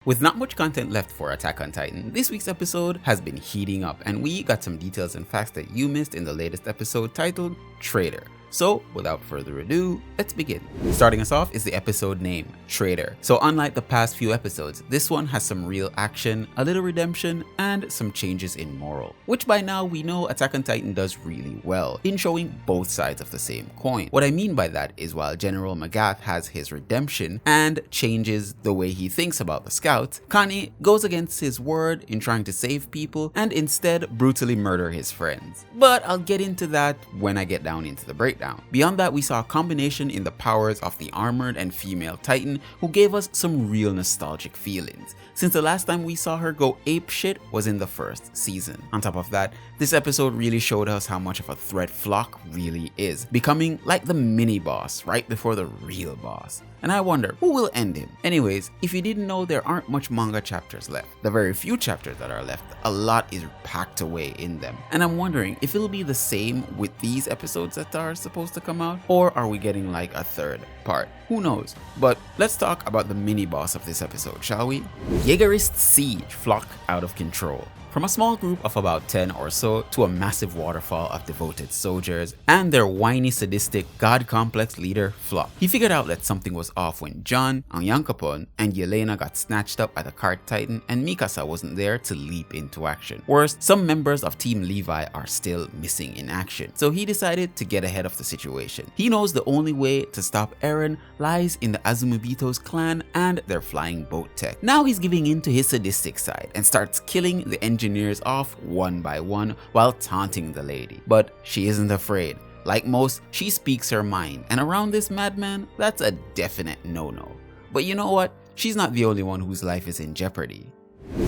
With not much content left for Attack on Titan, this week's episode has been heating up, and we got some details and facts that you missed in the latest episode titled Traitor. So, without further ado, let's begin. Starting us off is the episode name, Traitor. So unlike the past few episodes, this one has some real action, a little redemption, and some changes in moral, which by now we know Attack on Titan does really well in showing both sides of the same coin. What I mean by that is while General Magath has his redemption and changes the way he thinks about the scouts, Connie goes against his word in trying to save people and instead brutally murder his friends. But I'll get into that when I get down into the breakdown. Beyond that, we saw a combination in the powers of the armored and female Titan who gave us some real nostalgic feelings, since the last time we saw her go apeshit was in the first season. On top of that, this episode really showed us how much of a threat Flock really is, becoming like the mini boss right before the real boss. And I wonder, who will end him? Anyways, if you didn't know, there aren't much manga chapters left. The very few chapters that are left, a lot is packed away in them. And I'm wondering if it'll be the same with these episodes that are supposed to come out, or are we getting like a third part? Who knows? But let's talk about the mini boss of this episode, shall we? Yeagarists siege Flock out of control. From a small group of about 10 or so to a massive waterfall of devoted soldiers and their whiny sadistic god complex leader Flock. He figured out that something was off when John, Anyankopon, and Yelena got snatched up by the cart titan and Mikasa wasn't there to leap into action. Worse, some members of Team Levi are still missing in action, so he decided to get ahead of the situation. He knows the only way to stop Eren lies in the Azumabito's clan and their flying boat tech. Now he's giving in to his sadistic side and starts killing the engineers off one by one while taunting the lady. But she isn't afraid. Like most, she speaks her mind, and around this madman, that's a definite no-no. But you know what? She's not the only one whose life is in jeopardy.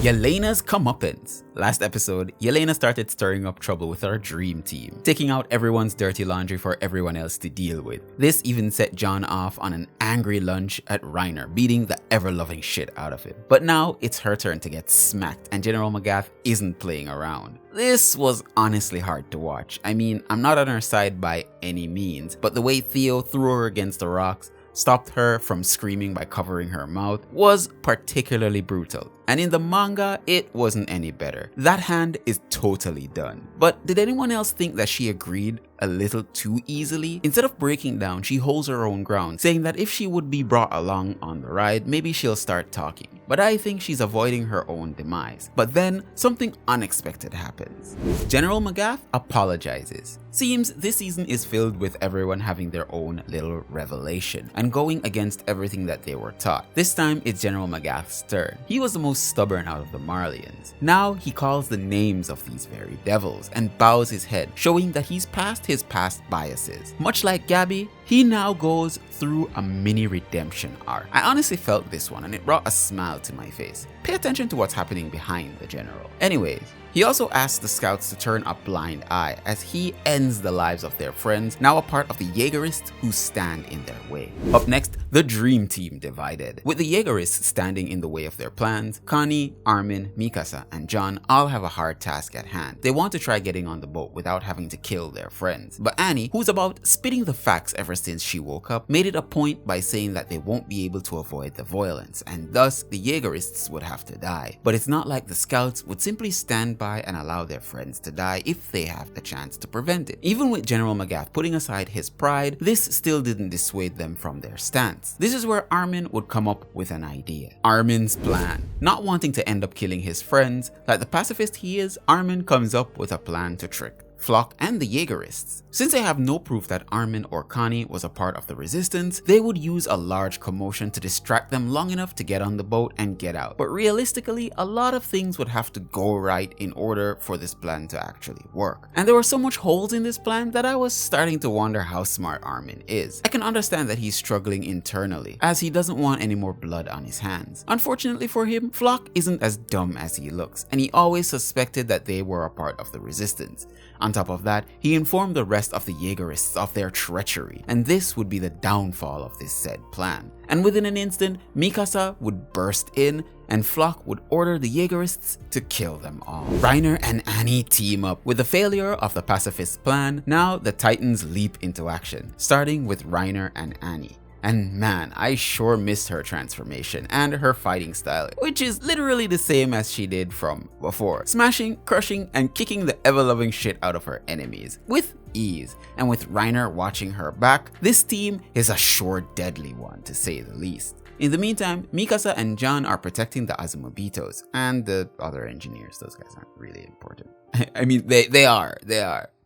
Yelena's comeuppance. Last episode, Yelena started stirring up trouble with our dream team, taking out everyone's dirty laundry for everyone else to deal with. This even set John off on an angry lunge at Reiner, beating the ever-loving shit out of him. But now it's her turn to get smacked, and General Magath isn't playing around. This was honestly hard to watch. I mean, I'm not on her side by any means, but the way Theo threw her against the rocks, stopped her from screaming by covering her mouth, was particularly brutal. And in the manga, it wasn't any better. That hand is totally done. But did anyone else think that she agreed a little too easily? Instead of breaking down, she holds her own ground, saying that if she would be brought along on the ride, maybe she'll start talking. But I think she's avoiding her own demise. But then, something unexpected happens. General Magath apologizes. Seems this season is filled with everyone having their own little revelation and going against everything that they were taught. This time, it's General Magath's turn. He was the most stubborn out of the Marlians. Now he calls the names of these very devils and bows his head, showing that he's past his past biases. Much like Gabby, he now goes through a mini redemption arc. I honestly felt this one and it brought a smile to my face. Pay attention to what's happening behind the general. Anyways, he also asks the scouts to turn a blind eye as he ends the lives of their friends, now a part of the Yeagarists who stand in their way. Up next, the dream team divided. With the Yeagarists standing in the way of their plans, Connie, Armin, Mikasa, and John all have a hard task at hand. They want to try getting on the boat without having to kill their friends. But Annie, who's about spitting the facts ever since she woke up, made it a point by saying that they won't be able to avoid the violence, and thus the Yeagarists would have to die. But it's not like the scouts would simply stand by and allow their friends to die if they have the chance to prevent it. Even with General Magath putting aside his pride, this still didn't dissuade them from their stance. This is where Armin would come up with an idea. Armin's plan. Not wanting to end up killing his friends, like the pacifist he is, Armin comes up with a plan to trick Flock and the Yeagarists. Since they have no proof that Armin or Connie was a part of the resistance, they would use a large commotion to distract them long enough to get on the boat and get out. But realistically, a lot of things would have to go right in order for this plan to actually work. And there were so much holes in this plan that I was starting to wonder how smart Armin is. I can understand that he's struggling internally, as he doesn't want any more blood on his hands. Unfortunately for him, Flock isn't as dumb as he looks, and he always suspected that they were a part of the resistance. On top of that, he informed the rest of the Yeagarists of their treachery, and this would be the downfall of this said plan. And within an instant, Mikasa would burst in, and Flock would order the Yeagarists to kill them all. Reiner and Annie team up. With the failure of the pacifist plan, now the Titans leap into action, starting with Reiner and Annie. And man, I sure missed her transformation and her fighting style, which is literally the same as she did from before, smashing, crushing, and kicking the ever-loving shit out of her enemies with ease. And with Reiner watching her back, this team is a sure deadly one to say the least. In the meantime, Mikasa and John are protecting the Azumabitos and the other engineers. Those guys aren't really important. I mean, they are.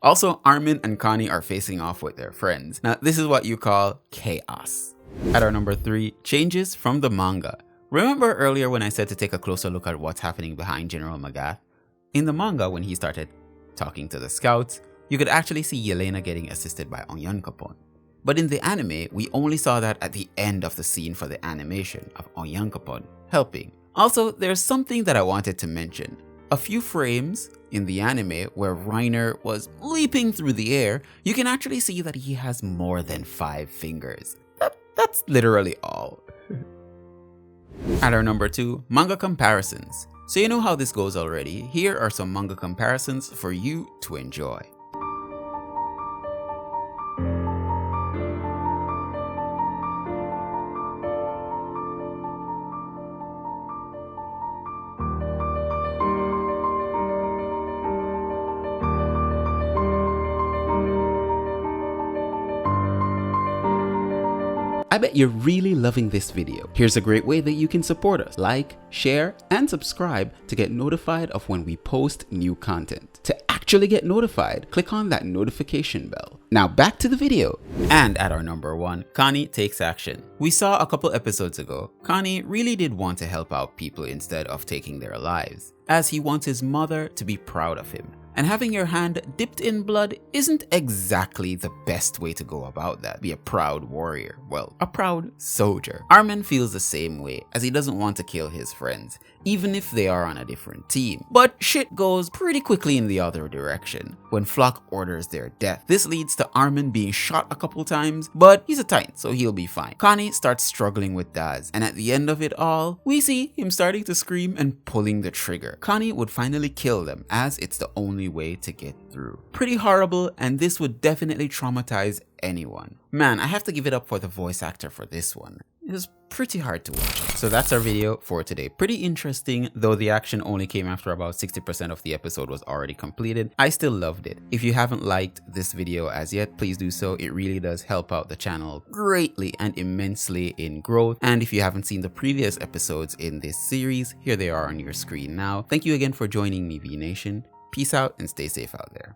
Also, Armin and Connie are facing off with their friends. Now, this is what you call chaos. At our number 3, changes from the manga. Remember earlier when I said to take a closer look at what's happening behind General Magath? In the manga, when he started talking to the scouts, you could actually see Yelena getting assisted by Onyankopon. But in the anime, we only saw that at the end of the scene for the animation of Onyankopon helping. Also, there's something that I wanted to mention. A few frames in the anime where Reiner was leaping through the air, you can actually see that he has more than 5 fingers. That's literally all. At our number 2, manga comparisons. So you know how this goes already. Here are some manga comparisons for you to enjoy. I bet you're really loving this video. Here's a great way that you can support us. Like, share, and subscribe to get notified of when we post new content. To actually get notified, click on that notification bell. Now back to the video. And at our number 1, Connie takes action. We saw a couple episodes ago, Connie really did want to help out people instead of taking their lives, as he wants his mother to be proud of him. And having your hand dipped in blood isn't exactly the best way to go about that. Be a proud warrior. Well, a proud soldier. Armin feels the same way, as he doesn't want to kill his friends, even if they are on a different team. But shit goes pretty quickly in the other direction when Flock orders their death. This leads to Armin being shot a couple times, but he's a Titan, so he'll be fine. Connie starts struggling with Daz, and at the end of it all, we see him starting to scream and pulling the trigger. Connie would finally kill them, as it's the only way to get through. Pretty horrible, and this would definitely traumatize anyone. Man, I have to give it up for the voice actor for this one. It was pretty hard to watch. So that's our video for today. Pretty interesting, though the action only came after about 60% of the episode was already completed. I still loved it. If you haven't liked this video as yet, please do so. It really does help out the channel greatly and immensely in growth. And if you haven't seen the previous episodes in this series, here they are on your screen now. Thank you again for joining me, V Nation. Peace out and stay safe out there.